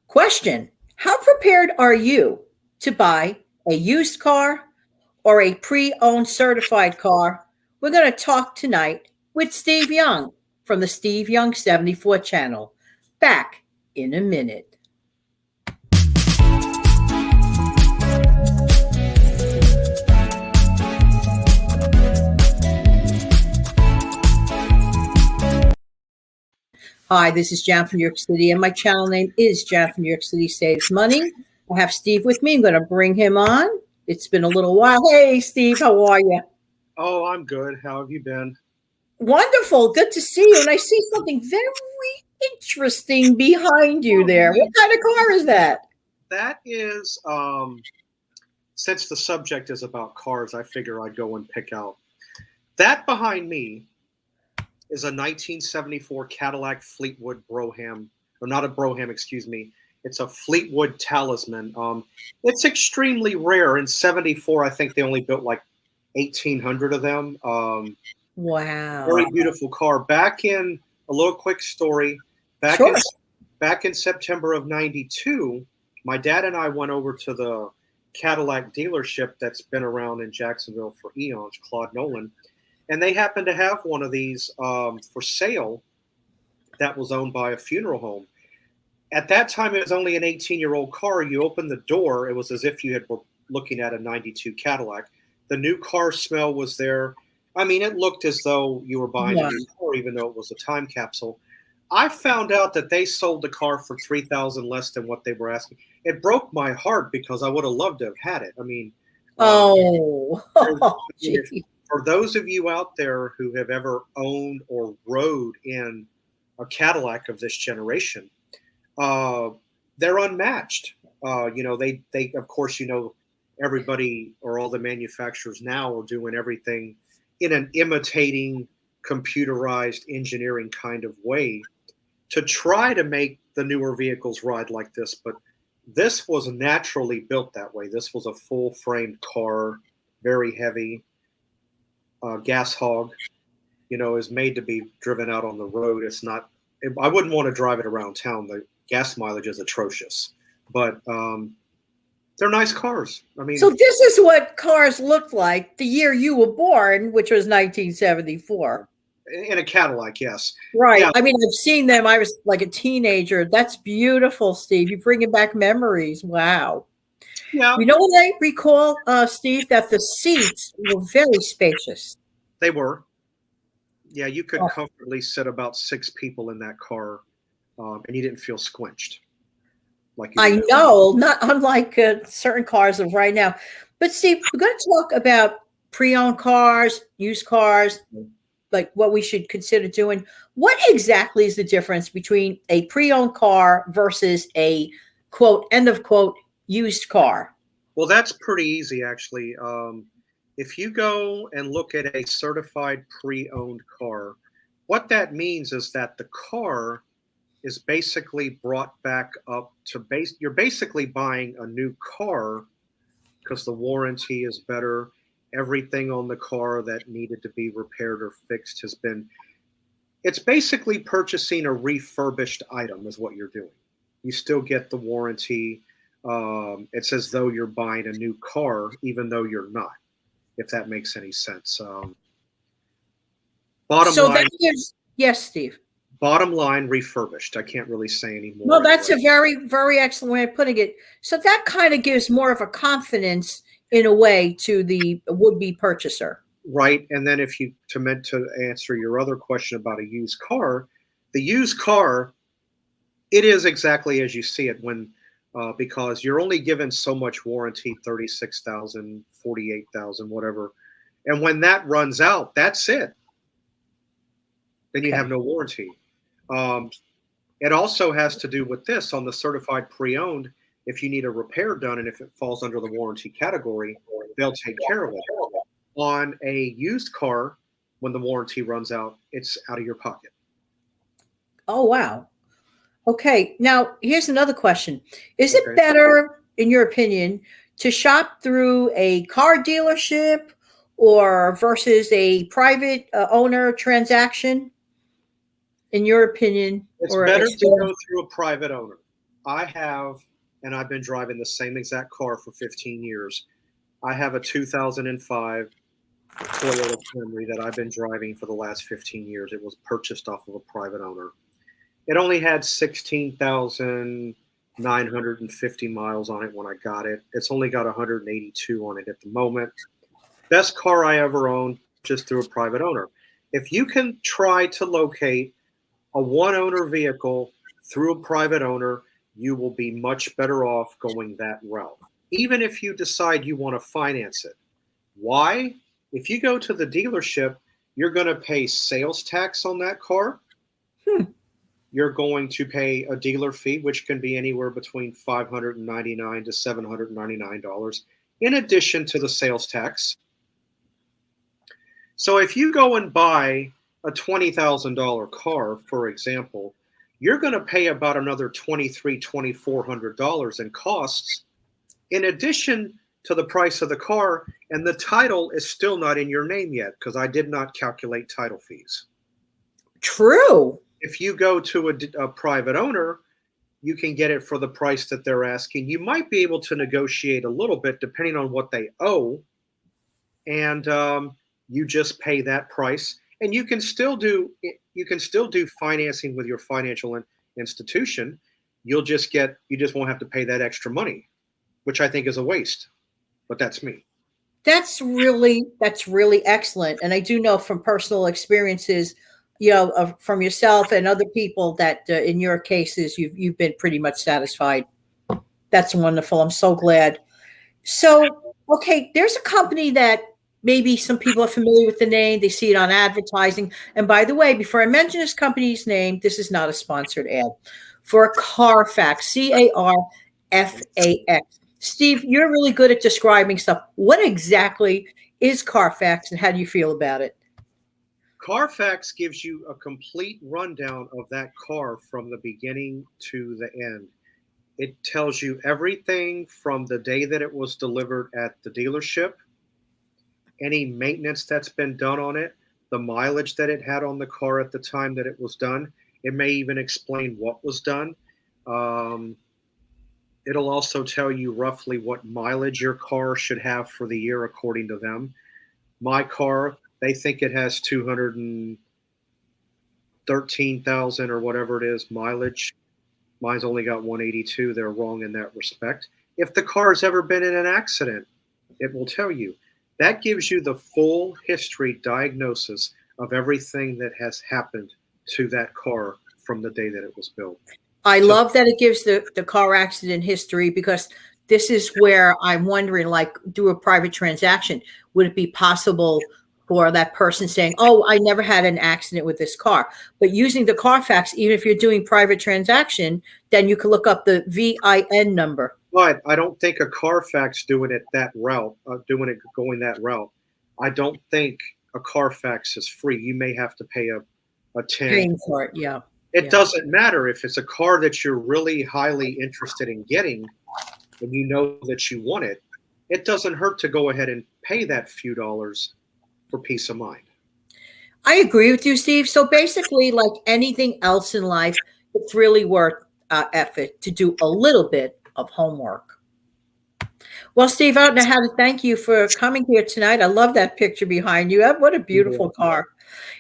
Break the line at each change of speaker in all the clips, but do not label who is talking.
Question: how prepared are you to buy a used car or a pre owned certified car? We're going to talk tonight with Steve Young from the Steve Young 74 channel. Back in a minute. Hi, this is Jan from New York City, and my channel name is Jan from New York City Saves Money. I have Steve with me. I'm going to bring him on. It's been a little while. Hey, Steve, how are you?
Oh, I'm good. How have you been?
Wonderful. Good to see you. And I see something very interesting behind you there. What kind of car is that?
That is, since the subject is about cars, I figure I'd go and pick out. That behind me is a 1974 Cadillac Fleetwood Brougham, or not a Brougham, excuse me. It's a Fleetwood Talisman. It's extremely rare. In 74, I think they only built like 1,800 of them.
Wow.
Very beautiful car. Back in a little quick story. Back
Sure.
in back in September of '92, my dad and I went over to the Cadillac dealership that's been around in Jacksonville for eons, Claude Nolan, and they happened to have one of these for sale that was owned by a funeral home. At that time, it was only an 18-year-old car. You opened the door, it was as if you were looking at a '92 Cadillac. The new car smell was there. I mean, it looked as though you were buying a new car, even though it was a time capsule. I found out that they sold the car for $3,000 less than what they were asking. It broke my heart because I would have loved to have had it. I mean, for those of you out there who have ever owned or rode in a Cadillac of this generation, they're unmatched. They of course, everybody or all the manufacturers now are doing everything in an imitating computerized engineering kind of way to try to make the newer vehicles ride like this. But this was naturally built that way. This was a full framed car, very heavy, gas hog, is made to be driven out on the road. I wouldn't want to drive it around town. The gas mileage is atrocious, but they're nice cars. I mean,
so this is what cars looked like the year you were born, which was 1974.
In a Cadillac, yes.
Right.
Yeah.
I mean, I've seen them. I was like a teenager. That's beautiful, Steve. You're bringing back memories. Wow.
Yeah.
You know what I recall, Steve, that the seats were very spacious.
They were. Yeah, you could comfortably sit about 6 people in that car, and you didn't feel squinched.
I know, not unlike certain cars of right now. But Steve, we're going to talk about pre-owned cars, used cars, like what we should consider doing. What exactly is the difference between a pre-owned car versus a quote, end of quote, used car?
Well, that's pretty easy, actually. If you go and look at a certified pre-owned car, what that means is that the car is basically brought back up to base. You're basically buying a new car because the warranty is better. Everything on the car that needed to be repaired or fixed has been. It's basically purchasing a refurbished item is what you're doing. You still get the warranty. It's as though you're buying a new car, even though you're not, if that makes any sense. Bottom line.
Yes, Steve.
Bottom line, refurbished. I can't really say any more.
No, that's a very, very excellent way of putting it. So that kind of gives more of a confidence in a way to the would-be purchaser.
Right. And then to answer your other question about a used car, the used car, it is exactly as you see it because you're only given so much warranty, 36,000, 48,000, whatever. And when that runs out, that's it. Then you have no warranty. It also has to do with this on the certified pre-owned. If you need a repair done and if it falls under the warranty category, they'll take care of it. On a used car, when the warranty runs out, it's out of your pocket.
Oh, wow. Okay. Now, here's another question. Is it better, in your opinion, to shop through a car dealership or versus a private owner transaction? In your opinion?
It's better to go through a private owner. I have, and I've been driving the same exact car for 15 years. I have a 2005 Toyota Camry that I've been driving for the last 15 years. It was purchased off of a private owner. It only had 16,950 miles on it when I got it. It's only got 182 on it at the moment. Best car I ever owned, just through a private owner. If you can try to locate a one owner vehicle through a private owner, you will be much better off going that route, even if you decide you want to finance it. Why? If you go to the dealership, you're going to pay sales tax on that car. You're going to pay a dealer fee, which can be anywhere between $599 to $799, in addition to the sales tax. So if you go and buy a $20,000 car, for example, you're going to pay about another $2,300, $2,400 in costs, in addition to the price of the car, and the title is still not in your name yet because I did not calculate title fees.
True.
If you go to a private owner, you can get it for the price that they're asking. You might be able to negotiate a little bit depending on what they owe, and you just pay that price. And you can still do financing with your financial institution. You just won't have to pay that extra money, which I think is a waste. But that's me.
That's really excellent. And I do know from personal experiences, from yourself and other people that in your cases, you've been pretty much satisfied. That's wonderful. I'm so glad. So, okay, there's a company that maybe some people are familiar with the name. They see it on advertising. And by the way, before I mention this company's name, this is not a sponsored ad. For Carfax, Carfax. Steve, you're really good at describing stuff. What exactly is Carfax and how do you feel about it?
Carfax gives you a complete rundown of that car from the beginning to the end. It tells you everything from the day that it was delivered at the dealership, any maintenance that's been done on it, the mileage that it had on the car at the time that it was done. It may even explain what was done. It'll also tell you roughly what mileage your car should have for the year according to them. My car, they think it has 213,000 or whatever it is mileage. Mine's only got 182. They're wrong in that respect. If the car has ever been in an accident, it will tell you. That gives you the full history diagnosis of everything that has happened to that car from the day that it was built.
I love that it gives the car accident history, because this is where I'm wondering, like, do a private transaction. Would it be possible for that person saying, oh, I never had an accident with this car? But using the Carfax, even if you're doing private transaction, then you can look up the VIN number.
But I don't think a Carfax going that route. I don't think a Carfax is free. You may have to pay a 10.
Paying for it, yeah.
It doesn't matter if it's a car that you're really highly interested in getting and you know that you want it. It doesn't hurt to go ahead and pay that few dollars for peace of mind.
I agree with you, Steve. So basically, like anything else in life, it's really worth effort to do a little bit of homework. Well, Steve, I don't know how to thank you for coming here tonight. I love that picture behind you. What a beautiful car.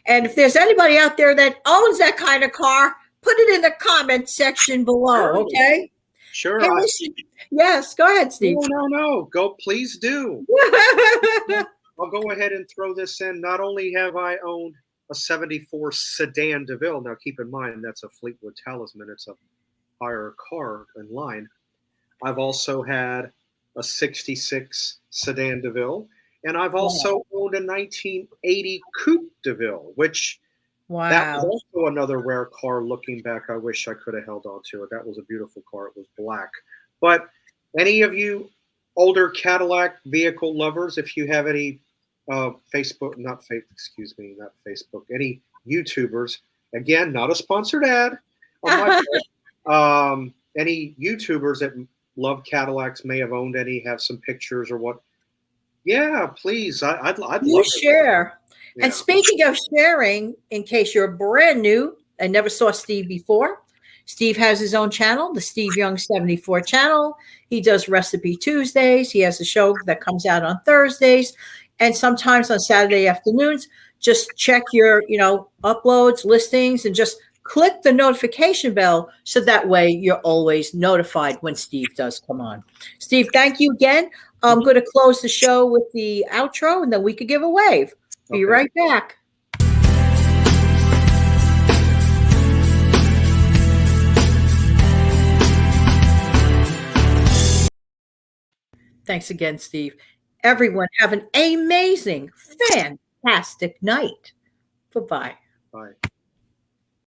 And if there's anybody out there that owns that kind of car, put it in the comment section below, okay?
Sure.
Hey, listen, yes, go ahead, Steve.
No. Go, please do. I'll go ahead and throw this in. Not only have I owned a 74 sedan DeVille. Now, keep in mind, that's a Fleetwood Talisman. It's a higher car in line. I've also had a 66 sedan DeVille. And I've also owned a 1980 Coupe DeVille, which that was also another rare car. Looking back, I wish I could have held on to it. That was a beautiful car. It was black. But any of you older Cadillac vehicle lovers, if you have any any YouTubers, again, not a sponsored ad on my part, any YouTubers that love Cadillacs, may have owned any, have some pictures or what. Yeah, please. I'd love to
share. And speaking of sharing, in case you're brand new and never saw Steve before, Steve has his own channel, the Steve Young74 channel. He does Recipe Tuesdays. He has a show that comes out on Thursdays and sometimes on Saturday afternoons. Just check your, uploads, listings, and just click the notification bell so that way you're always notified when Steve does come on. Steve, thank you again. I'm going to close the show with the outro, and then we could give a wave. Be right back. Thanks again, Steve. Everyone have an amazing, fantastic night. Bye-bye.
Bye.